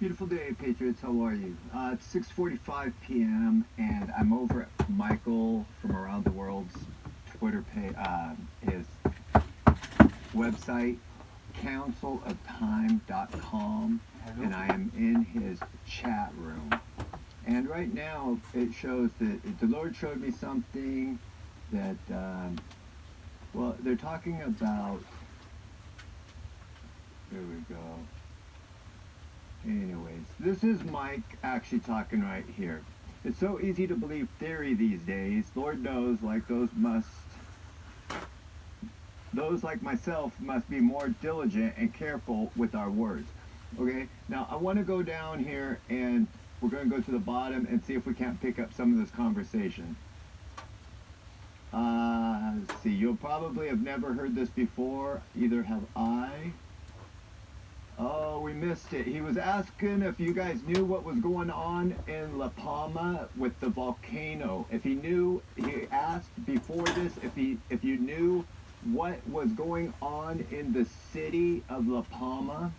Beautiful day, Patriots. How are you? It's 6:45 p.m. and I'm over at Michael from Around the World's Twitter page, his website, counciloftime.com, and I am in his chat room. And right now, it shows that the Lord showed me something that, well, they're talking about. Here we go. Anyways, this is Mike actually talking right here. It's so easy to believe theory these days. Lord knows, like those like myself must be more diligent and careful with our words. Okay, now I want to go down here and we're going to go to the bottom and see if we can't pick up some of this conversation. Let's see, you'll probably have never heard this before, either have I. Oh, we missed it. He was asking if you guys knew what was going on in La Palma with the volcano. If he knew, he asked before this if you knew what was going on in the city of La Palma,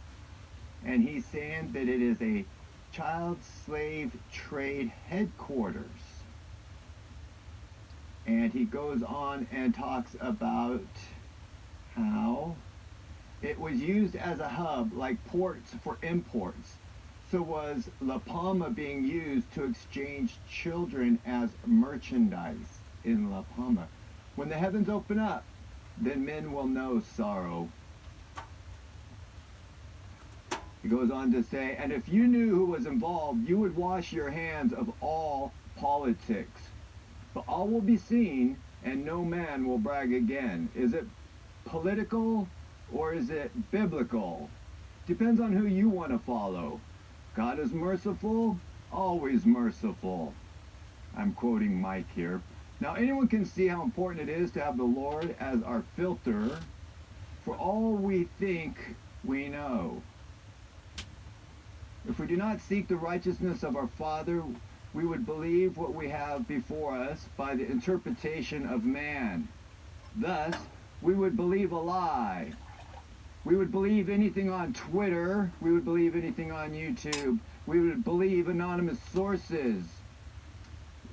and he's saying that it is a child slave trade headquarters. And he goes on and talks about how it was used as a hub, like ports for imports. So was La Palma being used to exchange children as merchandise in La Palma. When the heavens open up, then men will know sorrow. He goes on to say, and if you knew who was involved, you would wash your hands of all politics. But all will be seen, and no man will brag again. Is it political? Or is it biblical? Depends on who you want to follow. God is merciful, always merciful. I'm quoting Mike here. Now, anyone can see how important it is to have the Lord as our filter for all we think we know. If we do not seek the righteousness of our Father, we would believe what we have before us by the interpretation of man. Thus, we would believe a lie. We would believe anything on Twitter. We would believe anything on YouTube. We would believe anonymous sources.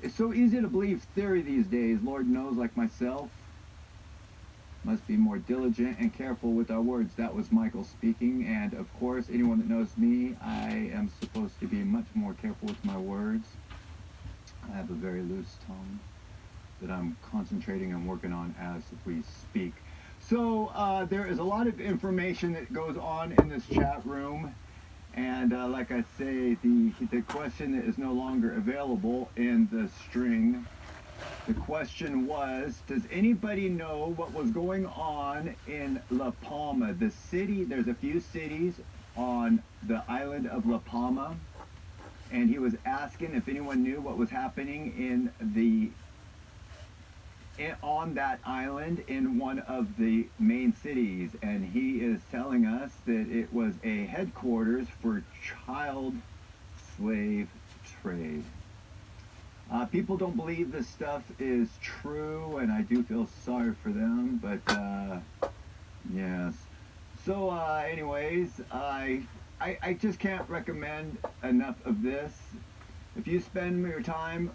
It's so easy to believe theory these days. Lord knows, like myself, must be more diligent and careful with our words. That was Michael speaking. And of course, anyone that knows me, I am supposed to be much more careful with my words. I have a very loose tongue that I'm concentrating and working on as we speak. So there is a lot of information that goes on in this chat room, and like I say, the question that is no longer available in the string. The question was, does anybody know what was going on in La Palma, the city? There's a few cities on the island of La Palma, and he was asking if anyone knew what was happening on that island in one of the main cities, and he is telling us that it was a headquarters for child slave trade. People don't believe this stuff is true, and I do feel sorry for them, but yes. So anyways, I just can't recommend enough of this. If you spend your time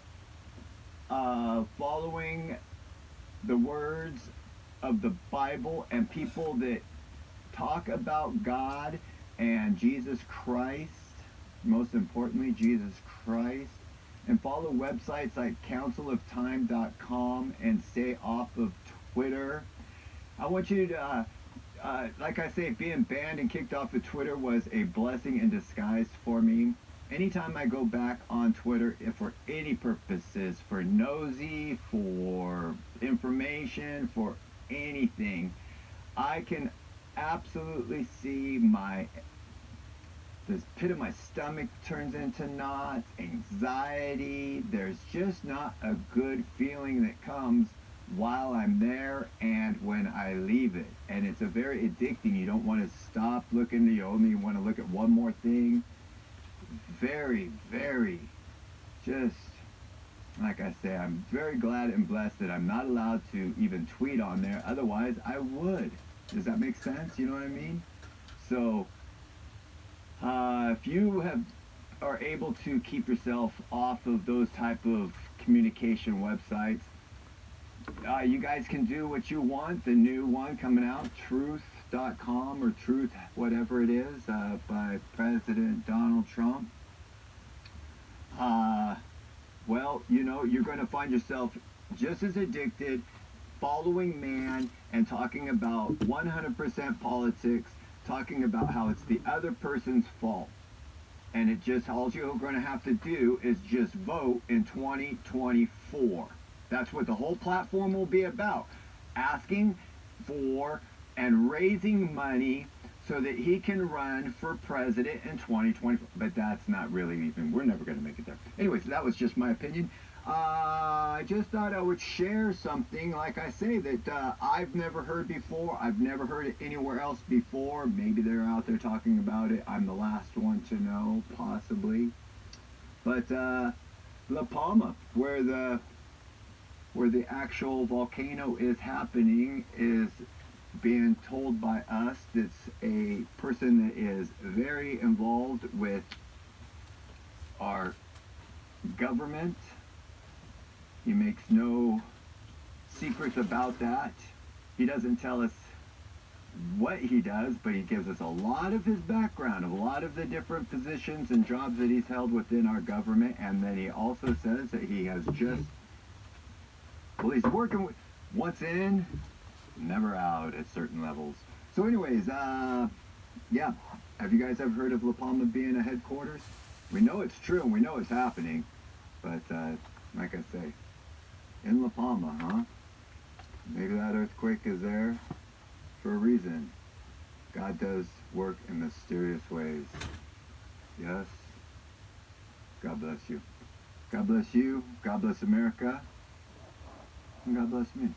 following the words of the Bible and people that talk about God and Jesus Christ, most importantly, Jesus Christ, and follow websites like counciloftime.com and stay off of Twitter. I want you to, like I say, being banned and kicked off of Twitter was a blessing in disguise for me. Anytime I go back on Twitter, if for any purposes, for nosy, for information, for anything, I can absolutely see this pit of my stomach turns into knots, anxiety. There's just not a good feeling that comes while I'm there and when I leave it. And it's a very addicting. You don't want to stop looking. You only want to look at one more thing. Very, very, just like I say, I'm very glad and blessed that I'm not allowed to even tweet on there. Otherwise, I would. Does that make sense? You know what I mean? So, if you are able to keep yourself off of those type of communication websites, you guys can do what you want. The new one coming out, truth.com or truth, whatever it is, by President Donald Trump. Well, you know, you're going to find yourself just as addicted, following man and talking about 100% politics, talking about how it's the other person's fault. And it just, all you're going to have to do is just vote in 2024. That's what the whole platform will be about. Asking for and raising money so that he can run for president in 2020. But that's not really even, we're never going to make it there. Anyways, that was just my opinion. I just thought I would share something, like I say, that I've never heard before. I've never heard it anywhere else before. Maybe they're out there talking about it. I'm the last one to know, possibly. But La Palma, where the actual volcano is happening, is being told by us that's a person that is very involved with our government. He makes no secrets about that. He doesn't tell us what he does, but he gives us a lot of his background, of a lot of the different positions and jobs that he's held within our government. And then he also says that he has just, well, he's working with, once in, never out at certain levels. So anyways, yeah, have you guys ever heard of La Palma being a headquarters? We know it's true and we know it's happening, but like I say, in La Palma, huh? Maybe that earthquake is there for a reason. God does work in mysterious ways. Yes. God bless you. God bless you. God bless America. And God bless me.